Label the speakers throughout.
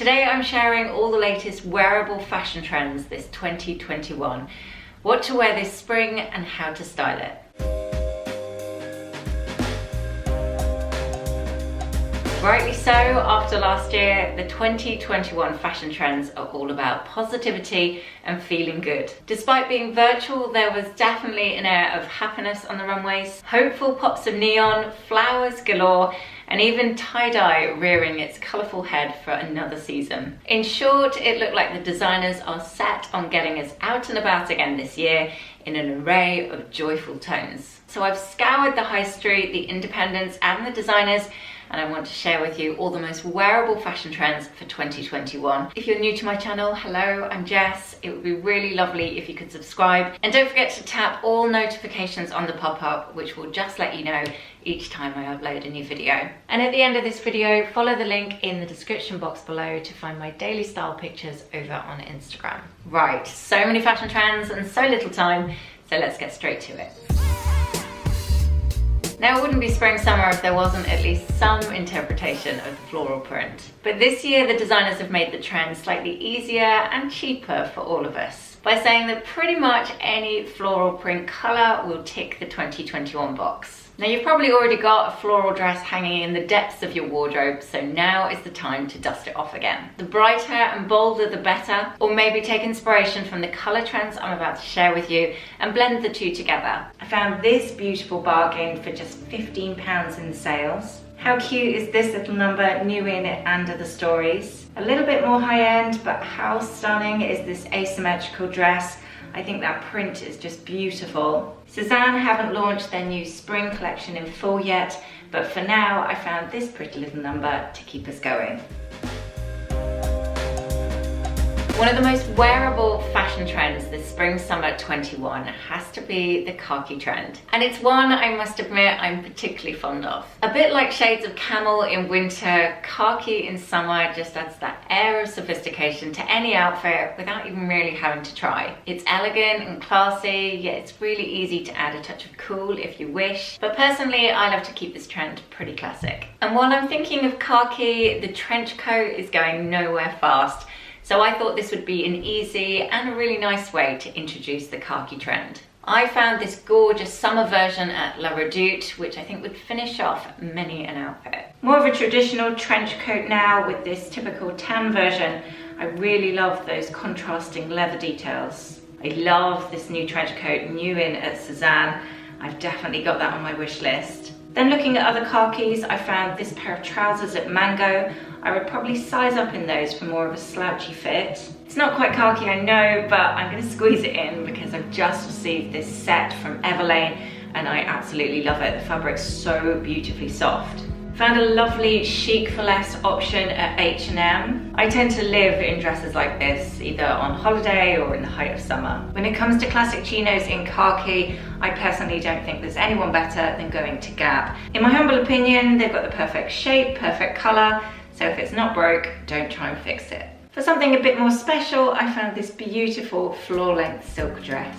Speaker 1: Today I'm sharing all the latest wearable fashion trends this 2021, what to wear this spring and how to style it. Rightly so, after last year, the 2021 fashion trends are all about positivity and feeling good. Despite being virtual, there was definitely an air of happiness on the runways, hopeful pops of neon, flowers galore, and even tie-dye rearing its colourful head for another season. In short, it looked like the designers are set on getting us out and about again this year in an array of joyful tones. So I've scoured the high street, the independents and the designers, and I want to share with you all the most wearable fashion trends for 2021. If you're new to my channel, hello, I'm Jess. It would be really lovely if you could subscribe. And don't forget to tap all notifications on the pop-up, which will just let you know each time I upload a new video. And at the end of this video, follow the link in the description box below to find my daily style pictures over on Instagram. Right, so many fashion trends and so little time, so let's get straight to it. Now, it wouldn't be spring summer if there wasn't at least some interpretation of the floral print. But this year, the designers have made the trend slightly easier and cheaper for all of us by saying that pretty much any floral print color will tick the 2021 box. Now, you've probably already got a floral dress hanging in the depths of your wardrobe, so now is the time to dust it off again. The brighter and bolder the better, or maybe take inspiration from the color trends I'm about to share with you and blend the two together. I found this beautiful bargain for just £15 in sales. How cute is this little number, new in it under the stories? A little bit more high-end, but how stunning is this asymmetrical dress? I think that print is just beautiful. Suzanne haven't launched their new spring collection in full yet, but for now I found this pretty little number to keep us going. One of the most wearable fashion trends this spring-summer 21 has to be the khaki trend. And it's one I must admit I'm particularly fond of. A bit like shades of camel in winter, khaki in summer just adds that air of sophistication to any outfit without even really having to try. It's elegant and classy, yet it's really easy to add a touch of cool if you wish. But personally, I love to keep this trend pretty classic. And while I'm thinking of khaki, the trench coat is going nowhere fast. So I thought this would be an easy and a really nice way to introduce the khaki trend. I found this gorgeous summer version at La Redoute, which I think would finish off many an outfit. More of a traditional trench coat now with this typical tan version. I really love those contrasting leather details. I love this new trench coat, new in at Suzanne. I've definitely got that on my wish list. Then looking at other khakis, I found this pair of trousers at Mango. I would probably size up in those for more of a slouchy fit. It's not quite khaki, I know, but I'm going to squeeze it in because I've just received this set from Everlane and I absolutely love it. The fabric's so beautifully soft. Found a lovely chic for less option at H&M. I tend to live in dresses like this, either on holiday or in the height of summer. When it comes to classic chinos in khaki, I personally don't think there's anyone better than going to Gap. In my humble opinion, they've got the perfect shape, perfect color, so if it's not broke, don't try and fix it. For something a bit more special, I found this beautiful floor-length silk dress.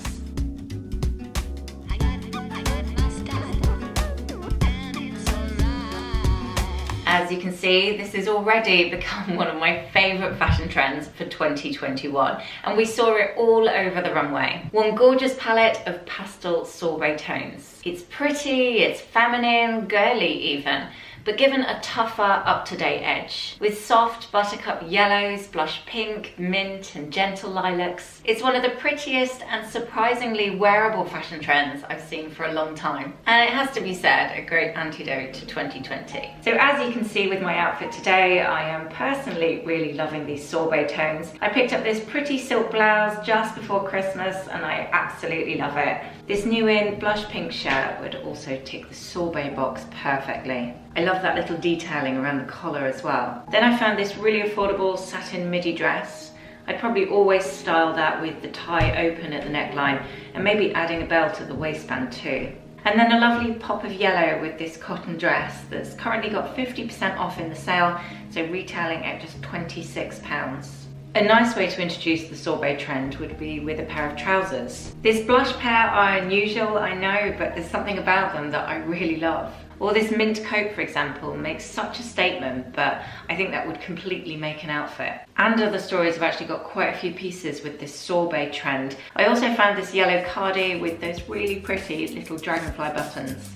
Speaker 1: As you can see, this has already become one of my favourite fashion trends for 2021, and we saw it all over the runway. One gorgeous palette of pastel sorbet tones. It's pretty, it's feminine, girly even, but given a tougher, up-to-date edge. With soft buttercup yellows, blush pink, mint and gentle lilacs. It's one of the prettiest and surprisingly wearable fashion trends I've seen for a long time. And it has to be said, a great antidote to 2020. So as you can see with my outfit today, I am personally really loving these sorbet tones. I picked up this pretty silk blouse just before Christmas and I absolutely love it. This new in blush pink shirt would also tick the sorbet box perfectly. I love that little detailing around the collar as well. Then I found this really affordable satin midi dress. I'd probably always style that with the tie open at the neckline and maybe adding a belt at the waistband too. And then a lovely pop of yellow with this cotton dress that's currently got 50% off in the sale, so retailing at just £26. A nice way to introduce the sorbet trend would be with a pair of trousers. This blush pair are unusual, I know, but there's something about them that I really love. Or this mint coat, for example, makes such a statement, but I think that would completely make an outfit. And other stories have actually got quite a few pieces with this sorbet trend. I also found this yellow cardi with those really pretty little dragonfly buttons.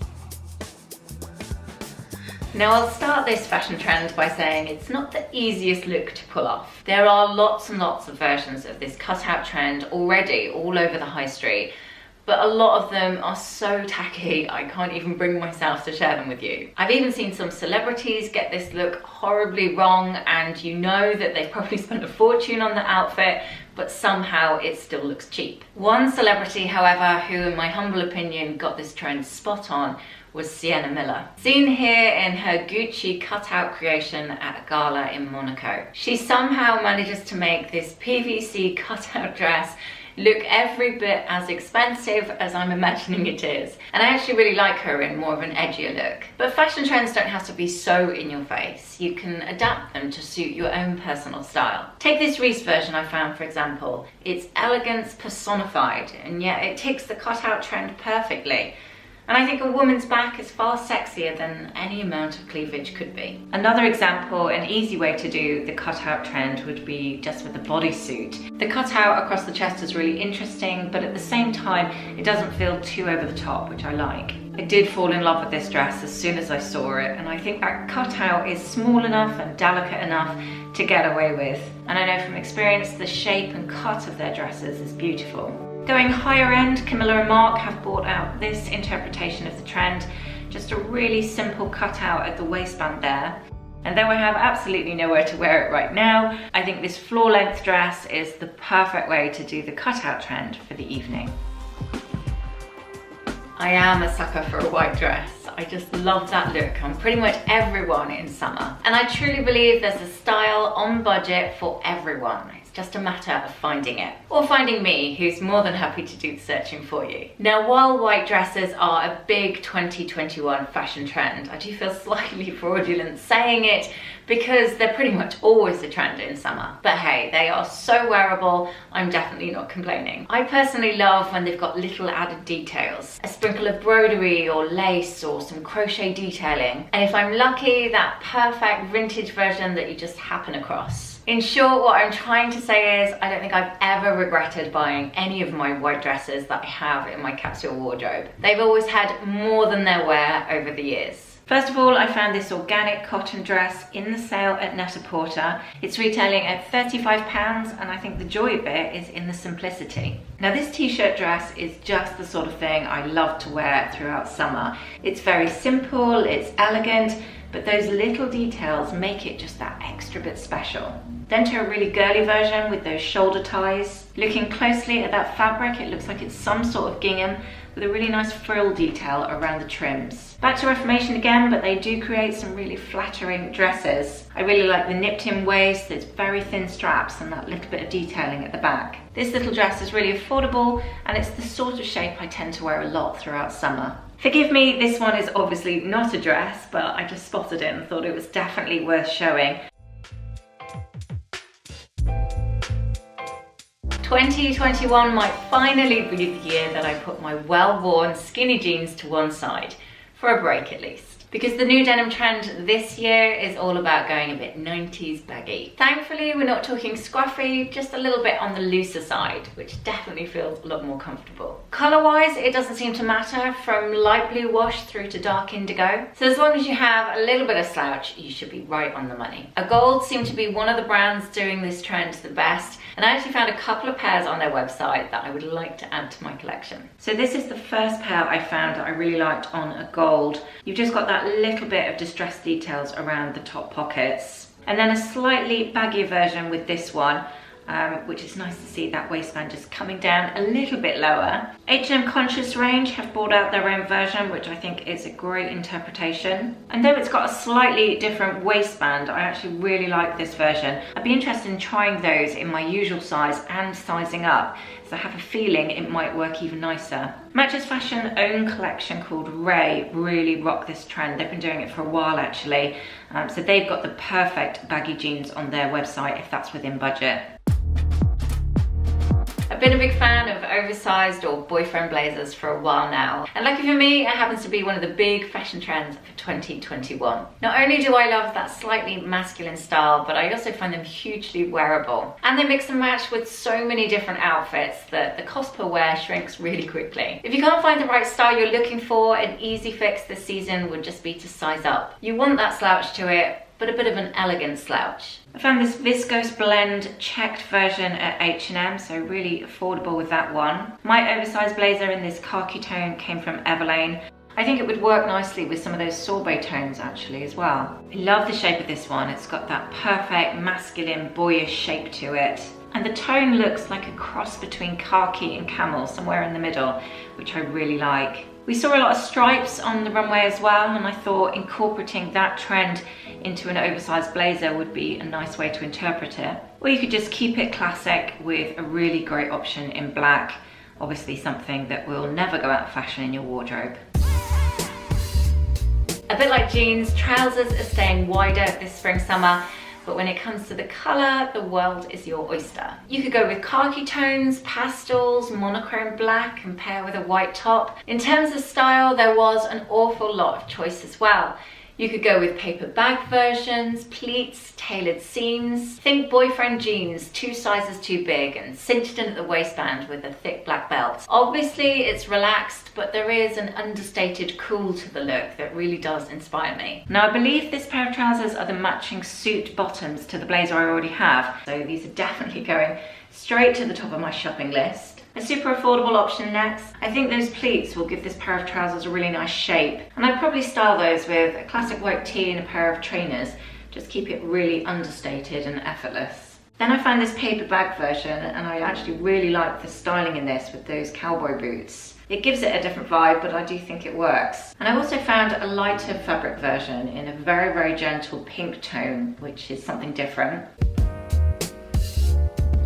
Speaker 1: Now I'll start this fashion trend by saying it's not the easiest look to pull off. There are lots and lots of versions of this cutout trend already all over the high street, but a lot of them are so tacky I can't even bring myself to share them with you. I've even seen some celebrities get this look horribly wrong, and you know that they've probably spent a fortune on the outfit, but somehow it still looks cheap. One celebrity, however, who in my humble opinion got this trend spot on was Sienna Miller. Seen here in her Gucci cutout creation at a gala in Monaco. She somehow manages to make this PVC cutout dress look every bit as expensive as I'm imagining it is. And I actually really like her in more of an edgier look. But fashion trends don't have to be so in your face. You can adapt them to suit your own personal style. Take this Reese version I found, for example. It's elegance personified, and yet it ticks the cutout trend perfectly. And I think a woman's back is far sexier than any amount of cleavage could be. Another example, an easy way to do the cutout trend would be just with a bodysuit. The cutout across the chest is really interesting, but at the same time, it doesn't feel too over the top, which I like. I did fall in love with this dress as soon as I saw it, and I think that cutout is small enough and delicate enough to get away with. And I know from experience, the shape and cut of their dresses is beautiful. Going higher end, Camilla and Mark have brought out this interpretation of the trend, just a really simple cutout at the waistband there. And though I have absolutely nowhere to wear it right now, I think this floor length dress is the perfect way to do the cutout trend for the evening. I am a sucker for a white dress. I just love that look on pretty much everyone in summer. And I truly believe there's a style on budget for everyone. Just a matter of finding it. Or finding me, who's more than happy to do the searching for you. Now, while white dresses are a big 2021 fashion trend, I do feel slightly fraudulent saying it because they're pretty much always a trend in summer. But hey, they are so wearable, I'm definitely not complaining. I personally love when they've got little added details, a sprinkle of broderie or lace or some crochet detailing. And if I'm lucky, that perfect vintage version that you just happen across. In short, what I'm trying to say is I don't think I've ever regretted buying any of my white dresses that I have in my capsule wardrobe. They've always had more than their wear over the years. First of all, I found this organic cotton dress in the sale at Net-a-Porter. It's retailing at £35, and I think the joy of it is in the simplicity. Now, this t-shirt dress is just the sort of thing I love to wear throughout summer. It's very simple, it's elegant, but those little details make it just that extra bit special. Then to a really girly version with those shoulder ties. Looking closely at that fabric, it looks like it's some sort of gingham with a really nice frill detail around the trims. Back to Reformation again, but they do create some really flattering dresses. I really like the nipped in waist, it's very thin straps and that little bit of detailing at the back. This little dress is really affordable, and it's the sort of shape I tend to wear a lot throughout summer. Forgive me, this one is obviously not a dress, but I just spotted it and thought it was definitely worth showing. 2021 might finally be the year that I put my well-worn skinny jeans to one side, for a break at least. Because the new denim trend this year is all about going a bit 90s baggy. Thankfully, we're not talking scruffy, just a little bit on the looser side, which definitely feels a lot more comfortable. Color-wise, it doesn't seem to matter, from light blue wash through to dark indigo. So as long as you have a little bit of slouch, you should be right on the money. A gold seemed to be one of the brands doing this trend the best, and I actually found a couple of pairs on their website that I would like to add to my collection. So this is the first pair I found that I really liked on a gold. You've just got that little bit of distressed details around the top pockets. And then a slightly baggier version with this one, which is nice to see that waistband just coming down a little bit lower. H&M Conscious range have brought out their own version, which I think is a great interpretation. And though it's got a slightly different waistband, I actually really like this version. I'd be interested in trying those in my usual size and sizing up, so I have a feeling it might work even nicer. Matches Fashion own collection called Ray really rock this trend. They've been doing it for a while actually. So they've got the perfect baggy jeans on their website if that's within budget. I've been a big fan of oversized or boyfriend blazers for a while now, and lucky for me, it happens to be one of the big fashion trends for 2021. Not only do I love that slightly masculine style, but I also find them hugely wearable. And they mix and match with so many different outfits that the cost per wear shrinks really quickly. If you can't find the right style you're looking for, an easy fix this season would just be to size up. You want that slouch to it, but a bit of an elegant slouch. I found this viscose blend checked version at H&M, so really affordable with that one. My oversized blazer in this khaki tone came from Everlane. I think it would work nicely with some of those sorbet tones actually as well. I love the shape of this one. It's got that perfect masculine boyish shape to it. And the tone looks like a cross between khaki and camel, somewhere in the middle, which I really like. We saw a lot of stripes on the runway as well, and I thought incorporating that trend into an oversized blazer would be a nice way to interpret it. Or you could just keep it classic with a really great option in black, obviously something that will never go out of fashion in your wardrobe. A bit like jeans, trousers are staying wider this spring summer, but when it comes to the colour, the world is your oyster. You could go with khaki tones, pastels, monochrome black, and pair with a white top. In terms of style, there was an awful lot of choice as well. You could go with paper bag versions, pleats, tailored seams. Think boyfriend jeans, 2 sizes too big and cinched in at the waistband with a thick black belt. Obviously it's relaxed, but there is an understated cool to the look that really does inspire me. Now I believe this pair of trousers are the matching suit bottoms to the blazer I already have, so these are definitely going straight to the top of my shopping list. A super affordable option next. I think those pleats will give this pair of trousers a really nice shape, and I'd probably style those with a classic white tee and a pair of trainers. Just keep it really understated and effortless. Then I found this paper bag version, and I actually really like the styling in this with those cowboy boots. It gives it a different vibe, but I do think it works. And I also found a lighter fabric version in a very, very gentle pink tone, which is something different.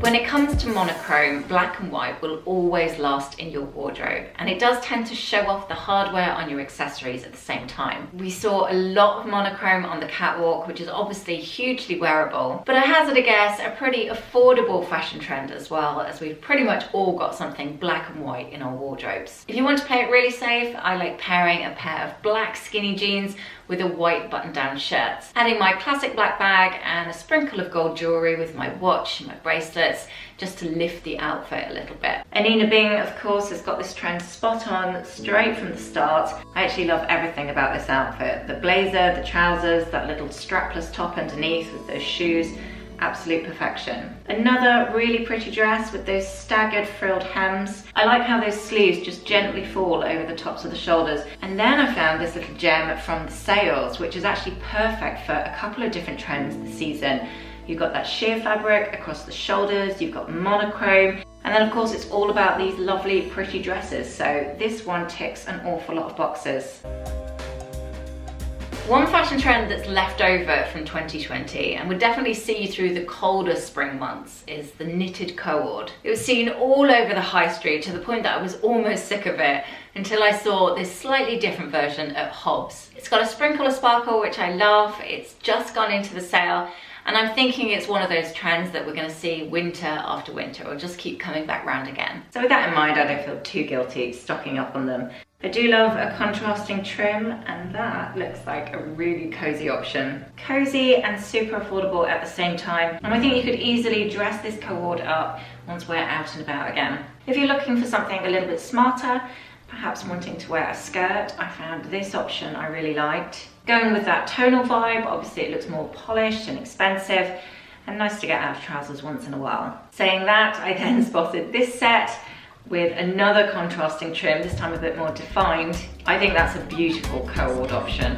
Speaker 1: When it comes to monochrome, black and white will always last in your wardrobe, and it does tend to show off the hardware on your accessories at the same time. We saw a lot of monochrome on the catwalk, which is obviously hugely wearable, but I hazard a guess a pretty affordable fashion trend as well, as we've pretty much all got something black and white in our wardrobes. If you want to play it really safe, I like pairing a pair of black skinny jeans with a white button-down shirt, adding my classic black bag and a sprinkle of gold jewellery with my watch and my bracelets, just to lift the outfit a little bit. Anina Bing, of course, has got this trend spot on straight from the start. I actually love everything about this outfit. The blazer, the trousers, that little strapless top underneath with those shoes, absolute perfection. Another really pretty dress with those staggered frilled hems. I like how those sleeves just gently fall over the tops of the shoulders. And then I found this little gem from the sales, which is actually perfect for a couple of different trends this season. You've got that sheer fabric across the shoulders, you've got monochrome, and then of course it's all about these lovely pretty dresses. So this one ticks an awful lot of boxes. One fashion trend that's left over from 2020 and would definitely see you through the colder spring months is the knitted cord. It was seen all over the high street to the point that I was almost sick of it until I saw this slightly different version at Hobbs. It's got a sprinkle of sparkle, which I love. It's just gone into the sale, and I'm thinking it's one of those trends that we're going to see winter after winter, or just keep coming back round again. So with that in mind, I don't feel too guilty stocking up on them. I do love a contrasting trim, and that looks like a really cozy option. Cozy and super affordable at the same time, and I think you could easily dress this cord up once we're out and about again. If you're looking for something a little bit smarter, perhaps wanting to wear a skirt, I found this option I really liked. Going with that tonal vibe, obviously it looks more polished and expensive, and nice to get out of trousers once in a while. Saying that, I then spotted this set with another contrasting trim, this time a bit more defined. I think that's a beautiful co-ord option.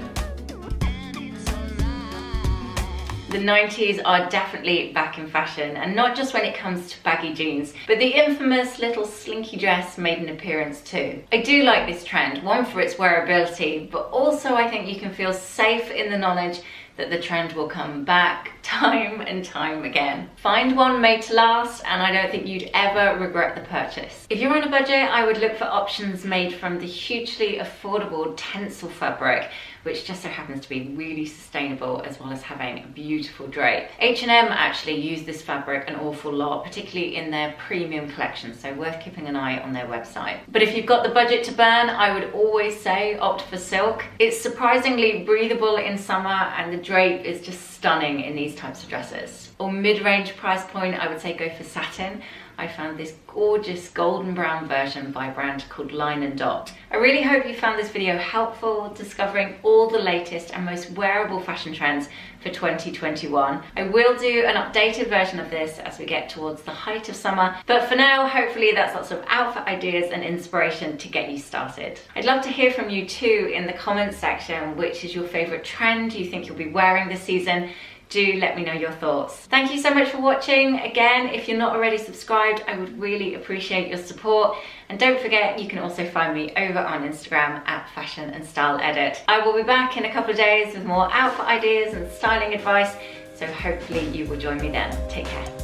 Speaker 1: The 90s are definitely back in fashion, and not just when it comes to baggy jeans, but the infamous little slinky dress made an appearance too. I do like this trend, one for its wearability, but also I think you can feel safe in the knowledge that the trend will come back time and time again. Find one made to last, and I don't think you'd ever regret the purchase. If you're on a budget, I would look for options made from the hugely affordable Tencel fabric, which just so happens to be really sustainable as well as having a beautiful drape. H&M actually use this fabric an awful lot, particularly in their premium collection, so worth keeping an eye on their website. But if you've got the budget to burn, I would always say opt for silk. It's surprisingly breathable in summer and the drape is just stunning in these types of dresses. Or mid-range price point, I would say go for satin. I found this gorgeous golden brown version by a brand called Line & Dot. I really hope you found this video helpful, discovering all the latest and most wearable fashion trends for 2021. I will do an updated version of this as we get towards the height of summer, but for now, hopefully that's lots of outfit ideas and inspiration to get you started. I'd love to hear from you too in the comments section. Which is your favorite trend you think you'll be wearing this season? Do let me know your thoughts. Thank you so much for watching. Again, if you're not already subscribed, I would really appreciate your support. And don't forget, you can also find me over on Instagram at Fashion and Style Edit. I will be back in a couple of days with more outfit ideas and styling advice, so hopefully you will join me then. Take care.